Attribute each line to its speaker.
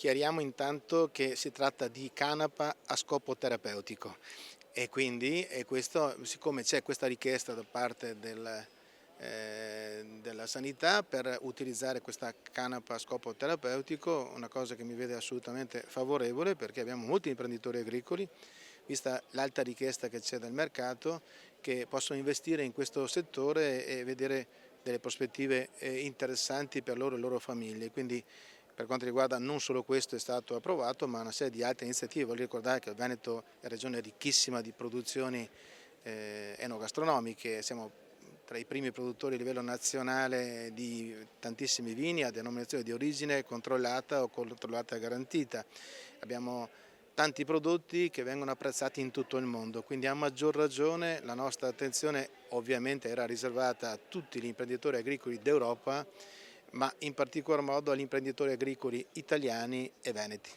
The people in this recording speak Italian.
Speaker 1: Chiariamo intanto che si tratta di canapa a scopo terapeutico e quindi siccome c'è questa richiesta da parte della sanità per utilizzare questa canapa a scopo terapeutico, una cosa che mi vede assolutamente favorevole perché abbiamo molti imprenditori agricoli, vista l'alta richiesta che c'è dal mercato, che possono investire in questo settore e vedere delle prospettive interessanti per loro e le loro famiglie. Quindi per quanto riguarda non solo questo è stato approvato, ma una serie di altre iniziative. Voglio ricordare che il Veneto è una regione ricchissima di produzioni enogastronomiche, siamo tra i primi produttori a livello nazionale di tantissimi vini a denominazione di origine controllata o controllata garantita. Abbiamo tanti prodotti che vengono apprezzati in tutto il mondo, quindi a maggior ragione la nostra attenzione ovviamente era riservata a tutti gli imprenditori agricoli d'Europa, ma in particolar modo agli imprenditori agricoli italiani e veneti.